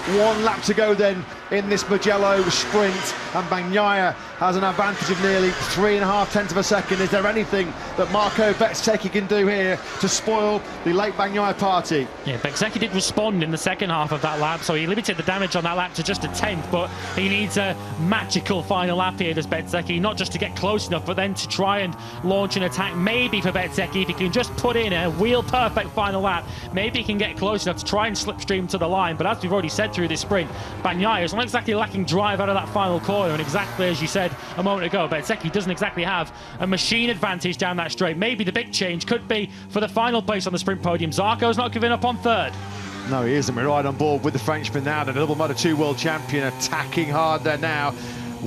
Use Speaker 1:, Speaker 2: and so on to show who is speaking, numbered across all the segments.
Speaker 1: 1 lap to go then in this Mugello sprint, and Bagnaia has an advantage of nearly 3.5 tenths of a second. Is there anything that Marco Bezzecchi can do here to spoil the late Bagnaia party?
Speaker 2: Yeah, Bezzecchi did respond in the second half of that lap, so he limited the damage on that lap to just a tenth, but he needs a magical final lap here, does Bezzecchi, not just to get close enough, but then to try and launch an attack. Maybe for Bezzecchi, if he can just put in a wheel-perfect final lap, maybe he can get close enough to try and slipstream to the line. But as we've already said through this sprint, Bagnaia is not exactly lacking drive out of that final corner, and exactly as you said a moment ago, Bezzecchi doesn't exactly have a machine advantage down that straight. Maybe the big change could be for the final place on the sprint podium. Zarco's not giving up on third.
Speaker 1: No, he isn't. We're right on board with the Frenchman now, the double Moto2 world champion, attacking hard there now.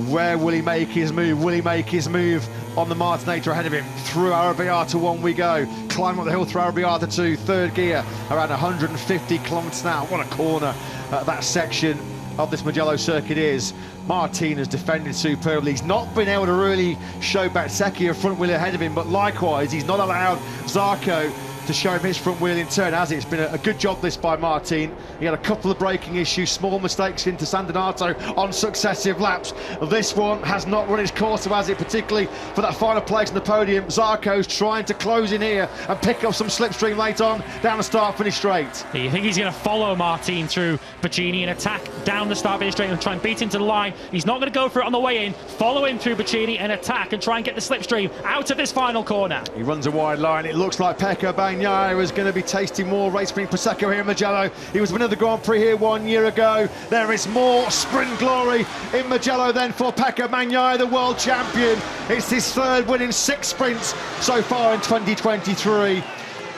Speaker 1: Where will he make his move? Will he make his move on the Martinator ahead of him? Through Arrabbiata 1 we go. Climb up the hill through Arrabbiata 2, third gear, around 150 kilometres an hour. What a corner that section of this Mugello circuit is. Martin has defended superbly. He's not been able to really show Bezzecchi a front wheel ahead of him, but likewise, he's not allowed Zarco to show him his front wheel in turn, has it? It's been a good job this by Martin. He had a couple of braking issues, small mistakes into San Donato on successive laps. This one has not run its course, has it, particularly for that final place on the podium. Zarco's trying to close in here and pick up some slipstream late on down the start-finish straight.
Speaker 2: You think he's going to follow Martin through Baccini and attack down the start-finish straight and try and beat him to the line. He's not going to go for it on the way in. Follow him through Baccini and attack and try and get the slipstream out of this final corner.
Speaker 1: He runs a wide line. It looks like Pecco Bagnaia is going to be tasting more race sprint Prosecco here in Mugello. He was winner of the Grand Prix here 1 year ago. There is more sprint glory in Mugello then for Pecco Bagnaia, the world champion. It's his third win in 6 sprints so far in 2023.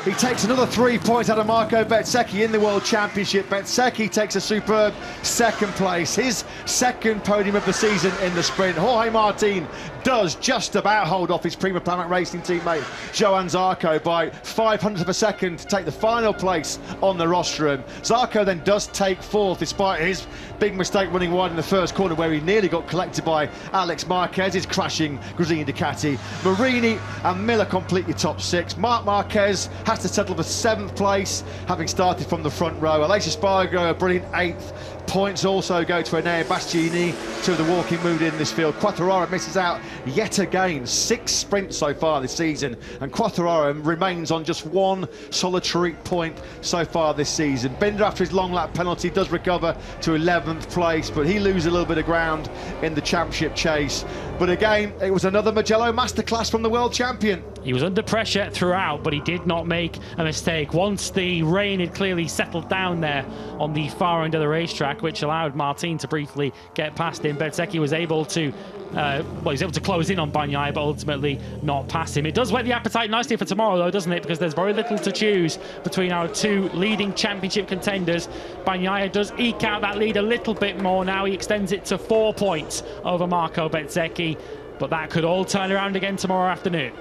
Speaker 1: He takes another 3 points out of Marco Bezzecchi in the World Championship. Bezzecchi takes a superb second place, his second podium of the season in the sprint. Jorge Martin does just about hold off his Prima Planet Racing teammate Johann Zarco by 0.05 of a second to take the final place on the rostrum. Zarco then does take fourth despite his big mistake running wide in the first corner, where he nearly got collected by Alex Marquez, his crashing Gresini Ducati. Marini and Miller completely top 6. Marc Marquez has to settle for 7th place, having started from the front row. Aleix Espargaro, a brilliant 8th. Points also go to Enea Bastianini, two of the walking mood in this field. Quartararo misses out yet again. 6 sprints so far this season, and Quartararo remains on just 1 solitary point so far this season. Binder, after his long lap penalty, does recover to 11th place, but he loses a little bit of ground in the championship chase. But again, it was another Mugello masterclass from the world champion.
Speaker 2: He was under pressure throughout, but he did not make a mistake. Once the rain had clearly settled down there on the far end of the racetrack, which allowed Martin to briefly get past him, Bezzecchi was able to he was able to close in on Bagnaia, but ultimately not pass him. It does whet the appetite nicely for tomorrow, though, doesn't it? Because there's very little to choose between our 2 leading championship contenders. Bagnaia does eke out that lead a little bit more now. He extends it to 4 points over Marco Bezzecchi, but that could all turn around again tomorrow afternoon.